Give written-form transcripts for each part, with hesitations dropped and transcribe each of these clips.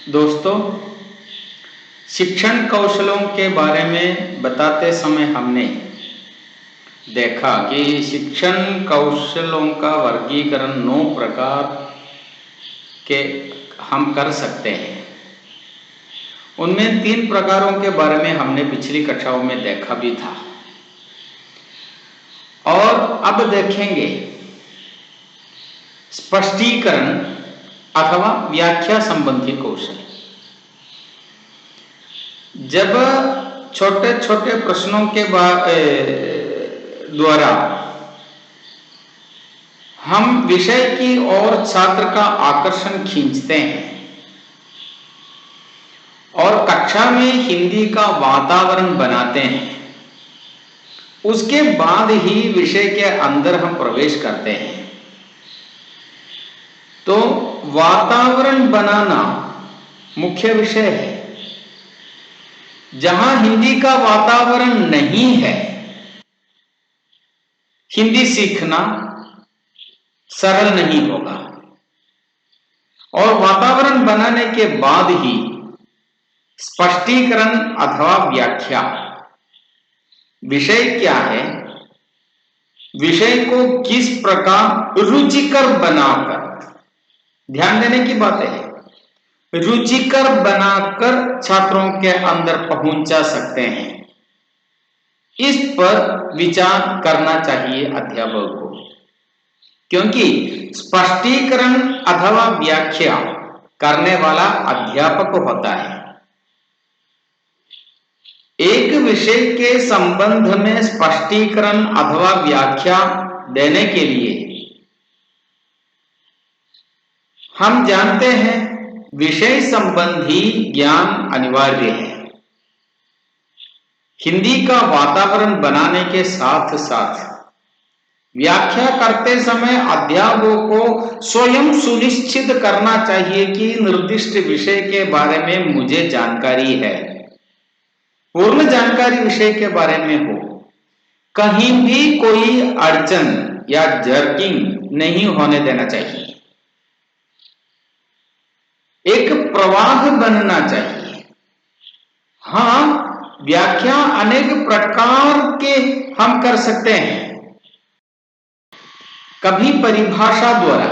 दोस्तों, शिक्षण कौशलों के बारे में बताते समय हमने देखा कि शिक्षण कौशलों का वर्गीकरण 9 प्रकार के हम कर सकते हैं। उनमें 3 प्रकारों के बारे में हमने पिछली कक्षाओं में देखा भी था और अब देखेंगे स्पष्टीकरण अथवा व्याख्या संबंधी कौशल। जब छोटे छोटे प्रश्नों के द्वारा हम विषय की ओर छात्र का आकर्षण खींचते हैं और कक्षा में हिंदी का वातावरण बनाते हैं, उसके बाद ही विषय के अंदर हम प्रवेश करते हैं। तो वातावरण बनाना मुख्य विषय है। जहां हिंदी का वातावरण नहीं है, हिंदी सीखना सरल नहीं होगा। और वातावरण बनाने के बाद ही स्पष्टीकरण अथवा व्याख्या, विषय क्या है, विषय को किस प्रकार रुचिकर बनाकर, ध्यान देने की बात है, रुचिकर बनाकर छात्रों के अंदर पहुंचा सकते हैं, इस पर विचार करना चाहिए अध्यापक को। क्योंकि स्पष्टीकरण अथवा व्याख्या करने वाला अध्यापक होता है। एक विषय के संबंध में स्पष्टीकरण अथवा व्याख्या देने के लिए हम जानते हैं विषय संबंधी ज्ञान अनिवार्य है। हिंदी का वातावरण बनाने के साथ साथ व्याख्या करते समय अध्यापकों को स्वयं सुनिश्चित करना चाहिए कि निर्दिष्ट विषय के बारे में मुझे जानकारी है, पूर्ण जानकारी विषय के बारे में हो, कहीं भी कोई अड़चन या जर्किंग नहीं होने देना चाहिए। एक प्रवाह बनना चाहिए। हाँ, व्याख्या अनेक प्रकार के हम कर सकते हैं। कभी परिभाषा द्वारा,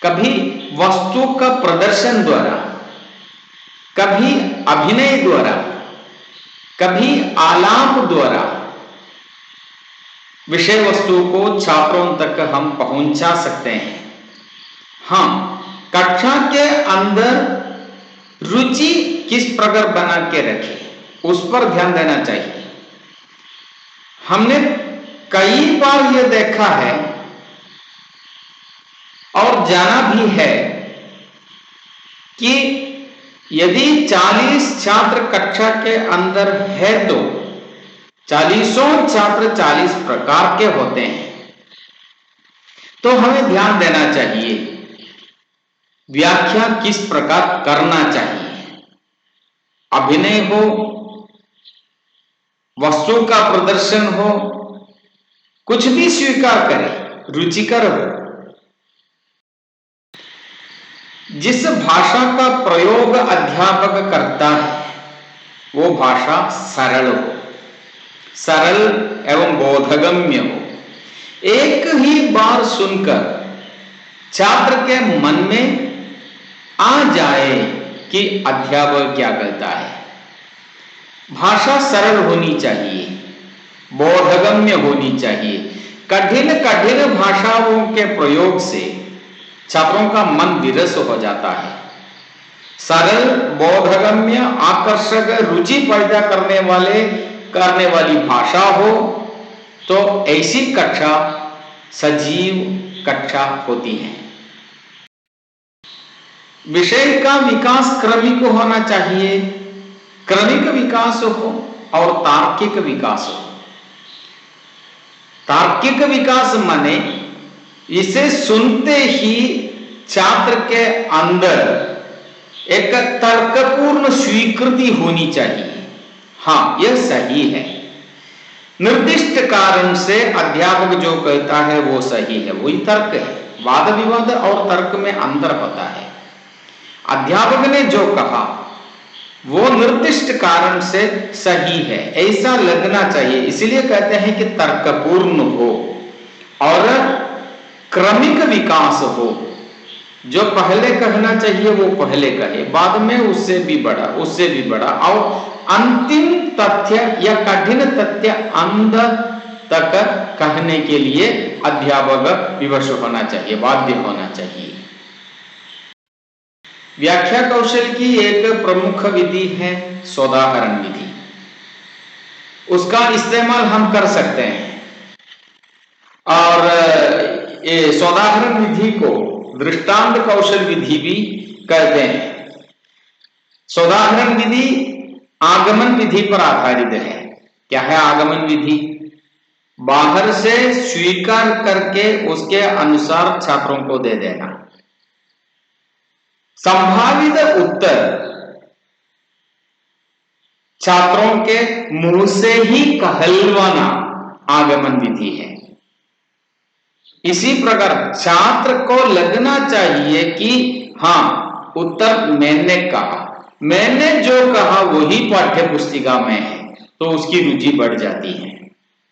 कभी वस्तु का प्रदर्शन द्वारा, कभी अभिनय द्वारा, कभी आलाप द्वारा विषय वस्तु को छात्रों तक हम पहुंचा सकते हैं। हाँ, कक्षा के अंदर रुचि किस प्रकार बना के रखें, उस पर ध्यान देना चाहिए। हमने कई बार यह देखा है और जाना भी है कि यदि 40 छात्र कक्षा के अंदर है तो 40 छात्र 40 प्रकार के होते हैं। तो हमें ध्यान देना चाहिए व्याख्या किस प्रकार करना चाहिए। अभिनय हो, वस्तु का प्रदर्शन हो, कुछ भी स्वीकार करें, रुचिकर हो। जिस भाषा का प्रयोग अध्यापक करता है वो भाषा सरल हो, सरल एवं बोधगम्य हो। एक ही बार सुनकर छात्र के मन में आ जाए कि अध्यापक क्या कहता है। भाषा सरल होनी चाहिए, बोधगम्य होनी चाहिए। कठिन कठिन भाषाओं के प्रयोग से छात्रों का मन विरस हो जाता है। सरल, बोधगम्य, आकर्षक, रुचि पैदा करने वाली भाषा हो तो ऐसी कक्षा सजीव कक्षा होती है। विषय का विकास क्रमिक होना चाहिए, क्रमिक विकास हो और तार्किक विकास हो। तार्किक विकास माने इसे सुनते ही छात्र के अंदर एक तर्कपूर्ण स्वीकृति होनी चाहिए। हाँ, यह सही है। निर्दिष्ट कारण से अध्यापक जो कहता है वो सही है, वही तर्क है। वाद विवाद और तर्क में अंतर होता है। अध्यापक ने जो कहा वो निर्दिष्ट कारण से सही है, ऐसा लगना चाहिए। इसलिए कहते हैं कि तर्कपूर्ण हो और क्रमिक विकास हो। जो पहले कहना चाहिए वो पहले कहे, बाद में उससे भी बड़ा, उससे भी बड़ा, और अंतिम तथ्य या कठिन तथ्य अंत तक कहने के लिए अध्यापक विवश होना चाहिए, बाध्य होना चाहिए। व्याख्या कौशल की एक प्रमुख विधि है सोदाहरण विधि। उसका इस्तेमाल हम कर सकते हैं और ये सोदाहरण विधि को दृष्टांत कौशल विधि भी कहते हैं। सोदाहरण विधि आगमन विधि पर आधारित है। क्या है आगमन विधि? बाहर से स्वीकार करके उसके अनुसार छात्रों को दे देना। संभावित उत्तर छात्रों के मुंह से ही कहलवाना आगमन विधि है। इसी प्रकार छात्र को लगना चाहिए कि हाँ, उत्तर मैंने कहा, मैंने जो कहा वही पाठ्य पुस्तिका में है, तो उसकी रुचि बढ़ जाती है।